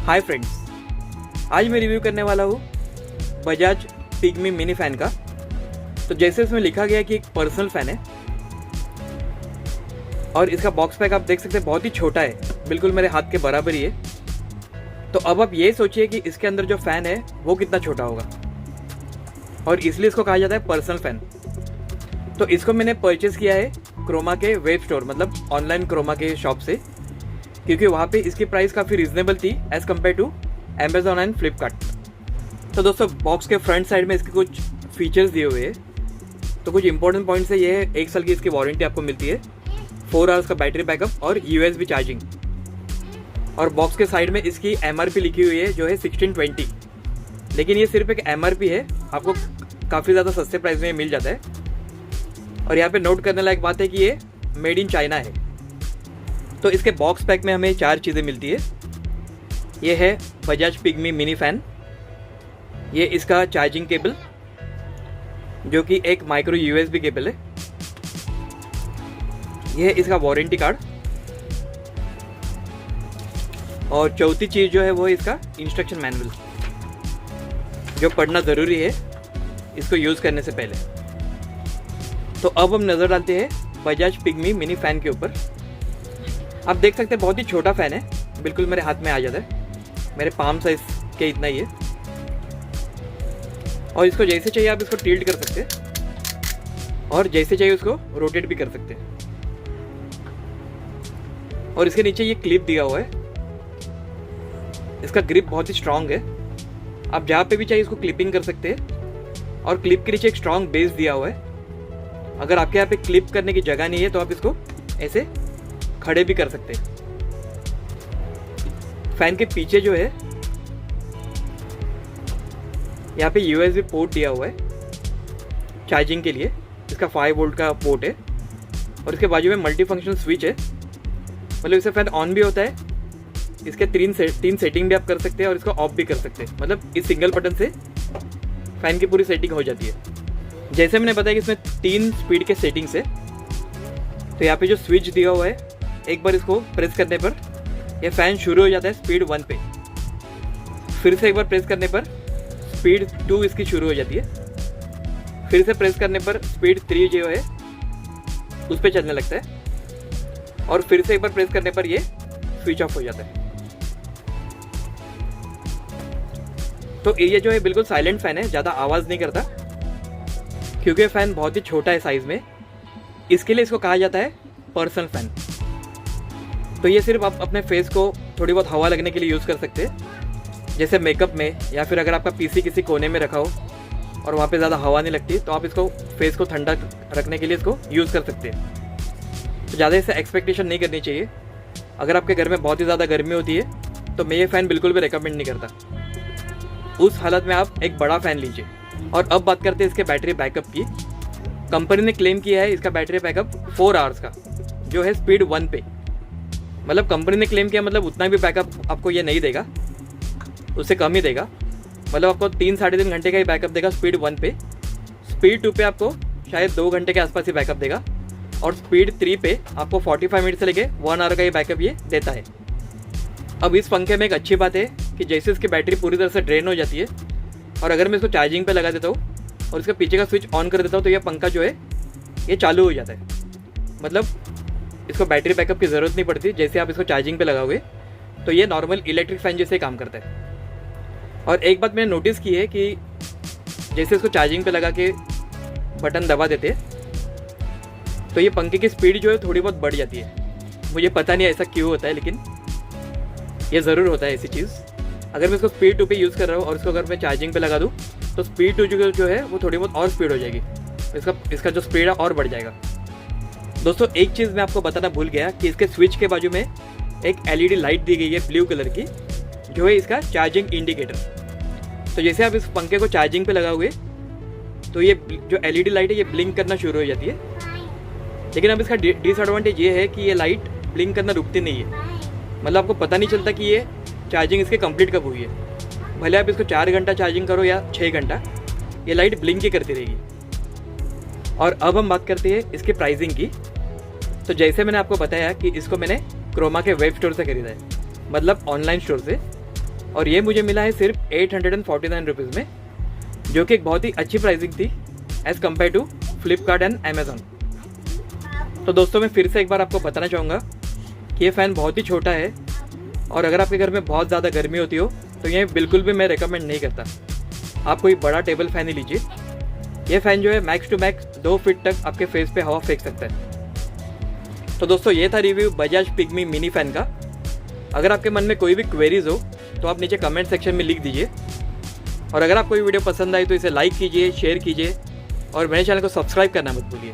Hi friends, आज मैं review करने वाला हूँ बजाज पिग्मी मिनी फ़ैन का। तो जैसे इसमें लिखा गया है कि एक पर्सनल फ़ैन है और इसका बॉक्स पैक आप देख सकते हैं बहुत ही छोटा है, बिल्कुल मेरे हाथ के बराबर ही है। तो अब आप ये सोचिए कि इसके अंदर जो फ़ैन है वो कितना छोटा होगा, और इसलिए इसको कहा जाता है पर्सनल फ़ैन। तो इसको मैंने परचेज़ किया है क्रोमा के वेब स्टोर, मतलब ऑनलाइन क्रोमा के शॉप से, क्योंकि वहाँ पे इसकी प्राइस काफ़ी रीजनेबल थी as compare to Amazon and Flipkart. तो दोस्तों, बॉक्स के फ्रंट साइड में इसके कुछ फीचर्स दिए हुए हैं। तो कुछ इंपॉर्टेंट पॉइंट्स है, ये है 1 साल की इसकी वारंटी आपको मिलती है, 4 आवर्स का बैटरी बैकअप और USB चार्जिंग। और बॉक्स के साइड में इसकी MRP लिखी हुई है जो है 1620, लेकिन ये सिर्फ एक MRP है, आपको काफ़ी ज़्यादा सस्ते प्राइस में मिल जाता है। और यहाँ पे नोट करने लायक बात है कि ये मेड इन चाइना है। तो इसके बॉक्स पैक में हमें 4 चीज़ें मिलती है। ये है बजाज पिग्मी मिनी फ़ैन, ये इसका चार्जिंग केबल जो कि एक माइक्रो USB केबल है, ये है इसका वारंटी कार्ड, और चौथी चीज़ जो है वो है इसका इंस्ट्रक्शन मैनुअल, जो पढ़ना ज़रूरी है इसको यूज़ करने से पहले। तो अब हम नज़र डालते हैं बजाज पिग्मी मिनी फ़ैन के ऊपर। आप देख सकते हैं बहुत ही छोटा फ़ैन है, बिल्कुल मेरे हाथ में आ जाता है, मेरे पाम साइज के इतना ही है। और इसको जैसे चाहिए आप इसको टिल्ट कर सकते हैं, और जैसे चाहिए उसको रोटेट भी कर सकते हैं। और इसके नीचे ये क्लिप दिया हुआ है, इसका ग्रिप बहुत ही स्ट्रांग है, आप जहाँ पे भी चाहिए इसको क्लिपिंग कर सकते हैं। और क्लिप के नीचे एक स्ट्रांग बेस दिया हुआ है, अगर आपके यहाँ पे क्लिप करने की जगह नहीं है तो आप इसको ऐसे खड़े भी कर सकते हैं। फैन के पीछे जो है यहाँ पे USB पोर्ट दिया हुआ है चार्जिंग के लिए, इसका 5 वोल्ट का पोर्ट है। और इसके बाजू में मल्टी फंक्शन स्विच है, मतलब इससे फैन ऑन भी होता है, इसके 3 सेटिंग भी आप कर सकते हैं और इसको ऑफ भी कर सकते हैं, मतलब इस सिंगल बटन से फैन की पूरी सेटिंग हो जाती है। जैसे मैंने बताया कि इसमें 3 स्पीड के सेटिंग्स है। तो यहाँ पे जो स्विच दिया हुआ है, एक बार इसको प्रेस करने पर यह फ़ैन शुरू हो जाता है स्पीड 1 पे, फिर से एक बार प्रेस करने पर स्पीड 2 इसकी शुरू हो जाती है, फिर से प्रेस करने पर स्पीड 3 जो है उस पर चलने लगता है, और फिर से एक बार प्रेस करने पर ये स्विच ऑफ हो जाता है। तो ये जो है बिल्कुल साइलेंट फ़ैन है, ज़्यादा आवाज़ नहीं करता, क्योंकि फ़ैन बहुत ही छोटा है साइज़ में, इसके लिए इसको कहा जाता है पर्सनल फ़ैन। तो ये सिर्फ आप अपने फेस को थोड़ी बहुत हवा लगने के लिए यूज़ कर सकते हैं, जैसे मेकअप में, या फिर अगर आपका PC किसी कोने में रखा हो और वहाँ पे ज़्यादा हवा नहीं लगती, तो आप इसको फेस को ठंडा रखने के लिए इसको यूज़ कर सकते हैं। तो ज़्यादा इससे एक्सपेक्टेशन नहीं करनी चाहिए। अगर आपके घर में बहुत ही ज़्यादा गर्मी होती है तो मैं ये फ़ैन बिल्कुल भी रिकमेंड नहीं करता, उस हालत में आप एक बड़ा फ़ैन लीजिए। और अब बात करते हैं इसके बैटरी बैकअप की। कंपनी ने क्लेम किया है इसका बैटरी बैकअप 4 आवर्स का, जो है स्पीड 1 पे, मतलब कंपनी ने क्लेम किया, मतलब उतना भी बैकअप आपको ये नहीं देगा, उससे कम ही देगा, मतलब आपको 3-3.5 घंटे का ही बैकअप देगा स्पीड 1 पे। स्पीड 2 पे आपको शायद 2 घंटे के आसपास ही बैकअप देगा, और स्पीड 3 पे आपको 45 मिनट से लेके 1 आवर का ये बैकअप ये देता है। अब इस पंखे में एक अच्छी बात है कि जैसे इसकी बैटरी पूरी तरह से ड्रेन हो जाती है, और अगर मैं इसको चार्जिंग पे लगा देता हूँ और इसके पीछे का स्विच ऑन कर देता हूँ, तो यह पंखा जो है ये चालू हो जाता है, मतलब इसको बैटरी बैकअप की ज़रूरत नहीं पड़ती। जैसे आप इसको चार्जिंग पे लगाओगे तो ये नॉर्मल इलेक्ट्रिक फ़ैन जैसे काम करता है। और एक बात मैंने नोटिस की है कि जैसे इसको चार्जिंग पे लगा के बटन दबा देते तो ये पंखे की स्पीड जो है थोड़ी बहुत बढ़ जाती है। मुझे पता नहीं ऐसा क्यों होता है, लेकिन ये ज़रूर होता है ऐसी चीज़। अगर मैं इसको स्पीड 2 पे यूज़ कर रहा हूँ और इसको अगर मैं चार्जिंग पे लगा दूँ तो स्पीड 2 जो है वो थोड़ी बहुत और स्पीड हो जाएगी, इसका जो स्पीड है और बढ़ जाएगा। दोस्तों, एक चीज़ मैं आपको बताना भूल गया कि इसके स्विच के बाजू में एक LED लाइट दी गई है ब्लू कलर की, जो है इसका चार्जिंग इंडिकेटर। तो जैसे आप इस पंखे को चार्जिंग पे लगाओगे तो ये जो LED लाइट है ये ब्लिंक करना शुरू हो जाती है, लेकिन अब इसका डिसएडवांटेज ये है कि ये लाइट ब्लिंक करना रुकती नहीं है, मतलब आपको पता नहीं चलता कि ये चार्जिंग इसके कंप्लीट कब हुई है। भले आप इसको 4 घंटा चार्जिंग करो या 6 घंटा, ये लाइट ब्लिंक ही करती रहेगी। और अब हम बात करते हैं इसकी प्राइसिंग की। तो जैसे मैंने आपको बताया कि इसको मैंने क्रोमा के वेब स्टोर से खरीदा है, मतलब ऑनलाइन स्टोर से। और ये मुझे मिला है सिर्फ 849 रुपीज़ में, जो कि एक बहुत ही अच्छी प्राइसिंग थी as compare to Flipkart and Amazon. तो दोस्तों मैं फिर से एक बार आपको बताना चाहूँगा कि ये फ़ैन बहुत ही छोटा है और अगर आपके घर में बहुत ज़्यादा गर्मी होती हो तो ये बिल्कुल भी मैं रेकमेंड नहीं करता। आप कोई बड़ा टेबल फ़ैन ही लीजिए। ये फ़ैन जो है मैक्स टू मैक्स 2 फीट तक आपके फेस पे हवा फेंक सकता है। तो दोस्तों ये था review Bajaj pygmy mini fan का। अगर आपके मन में कोई भी क्वेरीज हो तो आप नीचे कमेंट सेक्शन में लिख दीजिए, और अगर आपको ये वीडियो पसंद आई तो इसे लाइक कीजिए, शेयर कीजिए और मेरे चैनल को सब्सक्राइब करना मत भूलिए।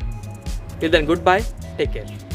Till then good bye, take care.